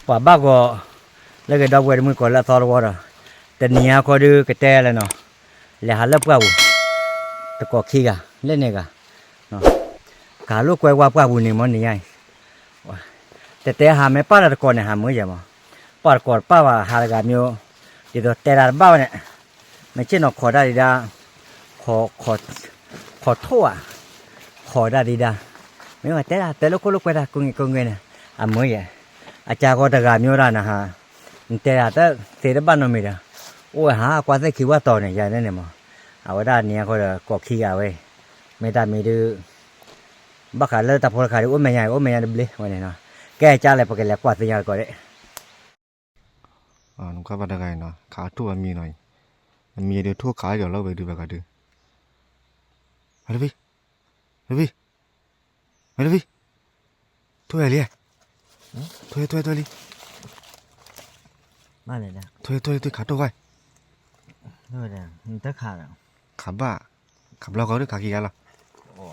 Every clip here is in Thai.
ป่าบ้าก็แล้วก็ดอกเวรมือก่อนละตอรวอแต่เนี้ยก็ดูกระแตเลยเนาะแล้วหาเล็บก็บุตะกอกขี้กะเล่นเนี่ยกะเนาะขาลูกกวยว่าก็บุนี่มันนี่ไงแต่หาไม่ป้าตะกอนเนี่ยหามือยังมั้งป้าก่อนป้าว่าหาละกันอยู่เดี๋ยวแต่ละบ้าเนี่ยไม่ใช่เนาะขอได้ดีดาขอโทษขอได้ดีดาไม่ว่าแต่ลูกไปได้กูเงินเนี่ยมือยังอาจารย์ก็ตะการมีอะไรนะฮะแต่แต่เสร็จบ้านเราไม่ได้โอ้ยหากว่าจะคิดว่าต่อเนี่ยอย่างนั้นเนี่ยมั้งเอาว่าด้านนี้ก็จะกอกขี้เอาไว้ไม่ได้ไม่ดื้อบักขาเลยแต่พอขาดโอ้ไม่ใหญ่เบลวันนี้เนาะแกจ้าอะไรพอแกแล้วกว่าจะยังก็ได้นุ่งข้าวผัดอะไรเนาะขาทั่วมีหน่อยมีเดี๋ยวทั่วขาเดี๋ยวเราไปดูไปกันดูอะไรพี่ทั่วอะไรทั่วลิมาเลยนะทั่วขาทั่วไว้นู่นเนี่ยมันตะขาดอ่ะขับบ้าขับเราเขาด้วยขากี่กันล่ะโอ้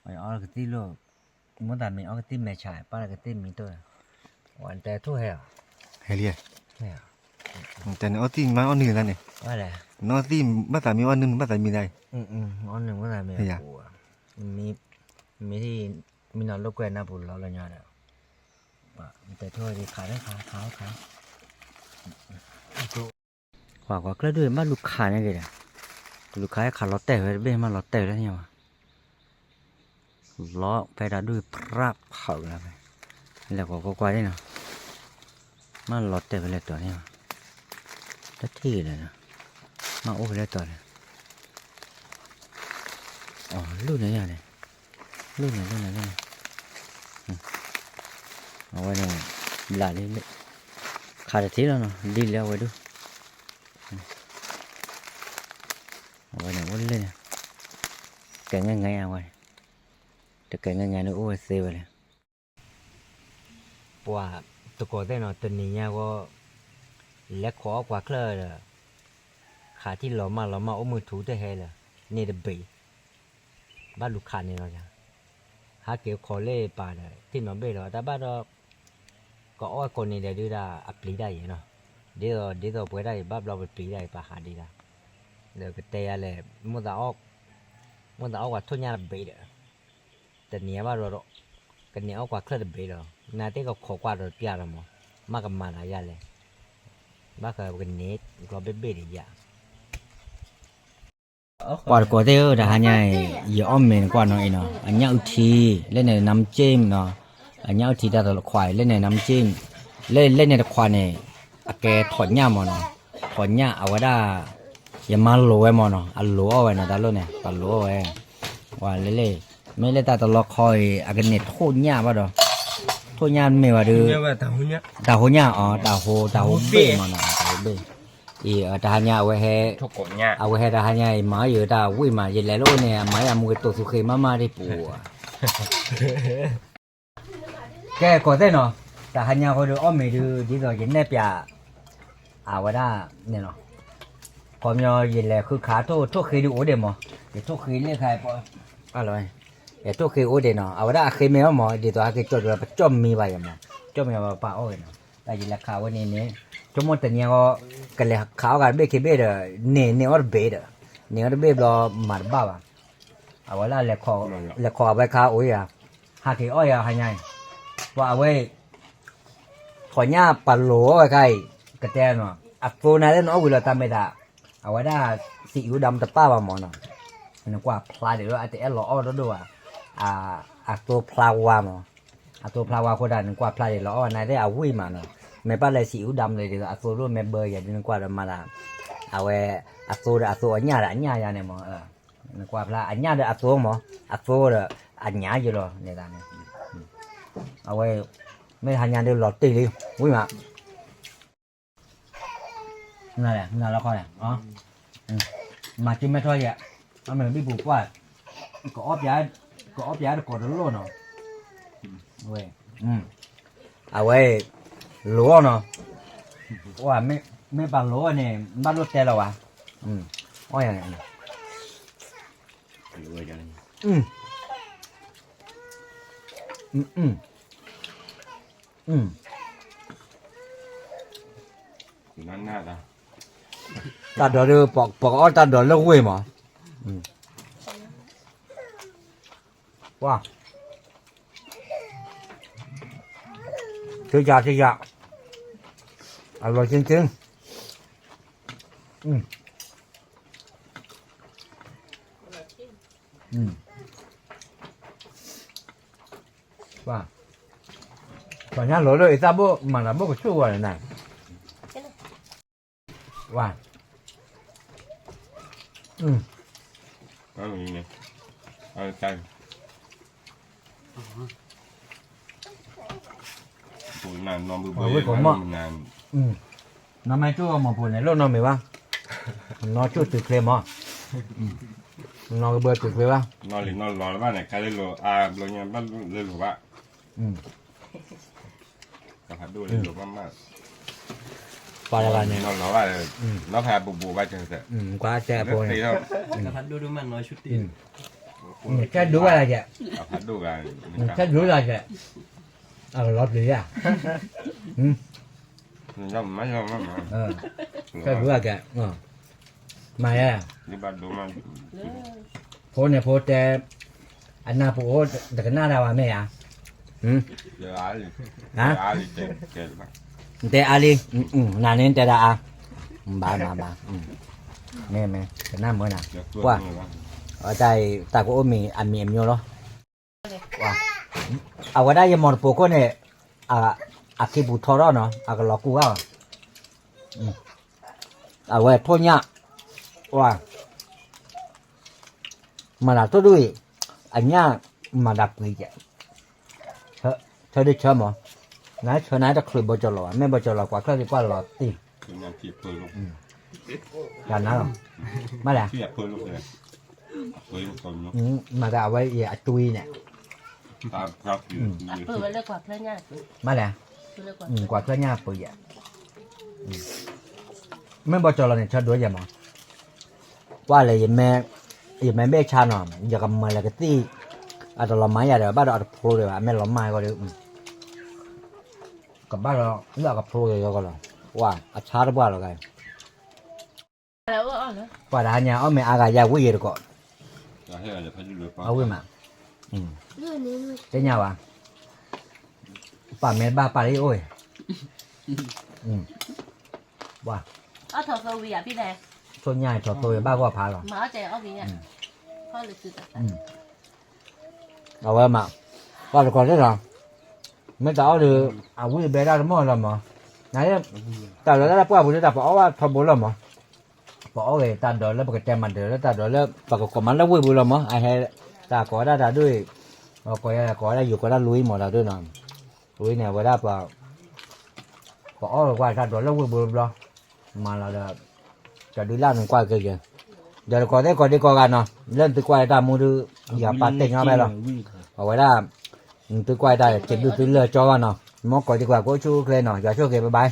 ไอ้เอากระติโลมันแต่ไม่เอากระติไม่ใช่ป้ากระติมีตัววันแต่ทั่วเหรอเฮียเหรอแต่เนาะที่มาอันหนึ่งนั่นเนี่ยว่าอะไรเนาะที่มาแต่มีอันหนึ่งมาแต่มีได้อันหนึ่งว่าอะไรไม่รู้มีที่มีนอนลูกแกน่าบุญเราเลยเนี่ยแต่ทั่วดีขายได้ขาวว่าก็ด้วยมาลูกค้าเนี่ยเลยลูกค้าขาล้อแต่ไว้เบ้มาล้อแต่แล้วเนี่ยล้อไปได้ด้วยพระเผาแล้วแล้วก็กว่าได้เนาะมาล้อแต่ไปเลยตัวนี้ได้ที่เลยนะมาโอ้ไปเลยตัวเลยอ๋อรุ่นไหนเนี่ยรุ่นไหนเอาไว้เนี่ยหลายเลยขาดทีแล้วเนาะดีแล้วไว้ดูเอาไว้เนี่ยวันเลยแกงง่ายเอาไว้แต่แกงง่ายๆนี่โอ้ยเสียไปเลยปัวตะโกนได้เนาะตัวนี้เนี่ยก็เล็กขอกว่าเคลื่อนขาที่หล่อมาโอ้มือถูได้เฮเลยนี่เดบีบ้านลูกค้านี่เนาะจ้ะหาเกี่ยวขอเล่ป่าเลยที่นอนเบี้ยแต่บ้านเราก็อ้อยคนนี้เดี๋ยวดูได้อัปลีได้เนาะเดี๋ยวไปได้บ้านเราไปปลีได้ป่าหาดีละเดี๋ยวก็เตะอะไรมันจะออกว่าทุ่งหญ้าเบี้ยแต่เนี้ยบ้านเรากันเนี้ยออกว่าเคลื่อนเบี้ยนาที่ก็ขอกว่าเราเปียละมั้งมากกับมันอะไรเลยบ้านก็กันเนี้ยก็เบี้ยดีอย่างกว่าก็เดี๋ยวแต่หายอย่าอ้อมเหม็นกว่าน้อยเนาะอันนี้อุทีเล่นในน้ำจิ้มเนาะอันนี้อุทีได้ตลอดควายเล่นในน้ำจิ้มเล่นในควายเนี่ยแกถอดหญ้ามันเนาะถอดหญ้าเอาไว้ได้อย่ามาโหลไว้มันเนาะอันโหลเอาไว้นะตาโลเนี่ยปโหลเอาไว้ว่าเล่ไม่เล่นตาตลอดคอยอันนี้โทษหญ้าป่ะดอกโทษหญ้าไม่ว่าดูตาหัวหญ้าอ๋อตาหัวเบ้มันเนาะตาหัวเบ้ตาหญ้าเอาไว้ให้ทุกคนเนี่ยเอาไว้ให้ตาหญ้าหมาอยู่ตาวิ่งมาเย็นแล้วเนี่ยหมาอย่ามุดตัวสุขีมาได้ปูแกก็ได้เนาะแต่หันยาเขาดูอ้อมไม่ดูดีต่อเย็นได้เปียเอาไว้ได้เนี่ยเนาะพอมีเย็นแล้วคือขาโตเคยดูโอเดมอเดี๋ยวโตเคยเรียกใครปะอะไรเดี๋ยวโตเคยโอเดเนาะเอาไว้ได้เคยไม่เอาหมอเดี๋ยวตัวเคยจดว่าจมมีใบมั้งจมมีว่าป่าโอ้ยเนาะแต่เย็นแล้วขาววันนี้จมหมดแต่เนี่ยก็กันเลยขาวกันเบคเบเดเนี่ยออร์เบเดเนี่ยออร์เบรอมาบ้าเอาไว้ได้เล็กคอเอาไว้ขาวโอ้ยอะหาเกี่อ้อยอะหันยังว่าเอาไว้ถอนหญ้าปั่นโหลไว้ใครกระแตเนาะอัดโฟนาเล่นเอาไว้เราทำไม่ได้เอาไว้ได้ซีอิ๊วดำตะป้าว่าหมอเนาะมันกว่าพลายเดี๋ยวอาจจะแอดหล่อแล้วด้วยอัดตัวพลาวาหมออัดตัวพลาวาคนได้นึกว่าพลายเดี๋ยวเรานายได้เอาวิ่งมาเนาะไม่ป้าเลยซีอิ๊วดำเลยเดี๋ยวอัดตัวรุ่นแม่เบอร์อย่างนี้นึกว่าเรามาละเอาไว้อัดตัวอันหญ้าเนี่ยหมอนึกว่าพลายอันหญ้าเดี๋ยวอัดตัวหมออัดตัวเดี๋ยวอันหญ้าอยู่หรอเนี่ยตาเนี่ยเอาไว้ไม่ทันงานเดี๋ยวหลอดตีเลยวิ่งมานั่นแหละแล้วก็เนี่ยอ๋อมาจิ้มไม่ค่อยอ่ะเอาเหมือนพี่บุกว่าก็ออฟย้ายกดโล่เนาะเว้ยเอาไว้หลัวเนาะว่าไม่ปลาหลัวเนี่ยบ้านรถเจ๊เราวะอ๋ออย่างนี้ อืมอืมอืมอืม นั่นน่าจะ ta đỡ được bỏ ta đỡ lâu quê mà ừ. Wow chơi dạ rồi chân chân ừ. Ừ. Wow còn nhá lỗi rồi ta bố mà là bố có chua rồi này wow ừ. có gì nè cay bụi nàn non bự bự nàn Ừ. Nó mai chua mà buồn này lâu nó mày ba nó chua từ kem mà nó cái bơ từ kem ba non thì non lò ba này cái lên lò lò nhà bắt lên lò ba ừ. cả hạt đuôi lên lò ba qua đây này non lò ba nó phải bù ba chân thế quá trẻ bồ này Các bạn đôi mà nói chút ừ. tiền. Chết đuối là vậy hạt đuôi là chết đuối là vậy lọt gì à ừ. nó mấy nó mà chết đuối là vậy mày à đi bắt đồ mà phố này phố trẻ anh nào phố được cái nào đâu à mẹ à ừ. giờ ai hả ai chơi mà Tè Ali, nà nên tè đã à, bà, nè mẹ, cái nam mới nào, qua, ở đây ta có ôm ăn mì em nhiều đó, qua, ở đây giờ một bộ con này, khi bút thò đó nó, cái lọ cua à, ở đây thôi nhá, qua, mà là tôi đuổi, anh nhá, mà đập người vậy, chơi đi chơi mà. Nãy chơi nãy đã khơi bao giờ rồi, mấy bao giờ rồi quả khơi thì qua rồi tìm. nhà chị phơi lúc Là nó rồi, mà là, chị phơi lúc này phơi lúc còn nó mà cái vậy gì chui nè, ta gặp Vừa mới lấy quạt lên nha. mà là, Vừa lấy quạt. quả khơi nha bự vậy. Mấy bao giờ rồi này chơi đuổi vậy mà, qua là gì mẹ bé cha nó, giờ cầm mà là cái tí, đó là máy rồi, bắt đầu pro rồi, mẹ làm mai coi được. Cầm bắt đầu, nó gặp pro rồi coi là, wow, cha nó qua rồi cái. Qua là nhà ở mẹ aga ya quý gì được coi. hay là phải đi lượt Ở quý mà. Thế nhau à? Bà mẹ bà đi ôi. Wow. Ở thọ cầu vì à biết nè. Cho nhà cho tôi ba qua phá rồi. Mở trẻ ở vì nè. Thôi lịch sự thật. Đâu em ạ. Qua được còn thế rồi. Mấy tao được quý bé ra đúng rồi mà. Nãy tao đã qua buổi đó bỏ thọ bố rồi mà. Bỏ về ta đợi lên cái tem mình đợi ta đợi lên và có mắm nó vui rồi mà. Ai hay ta có đã đuôi. Có đã dùng có đã lùi mà là đuôi nào. Lùi này với đã vào. Bỏ rồi qua ta đợi lên vui rồi mà là cho đi làm qua kia kìa giờ có thế còn đi coi gan nào lên từ quay ta mua đưa giờ bắt tiền nhau đây rồi ở ngoài đó từ quay ta chỉ được từ lừa cho gan nào món có đi qua của chú lên nào giờ chú kìa bye bye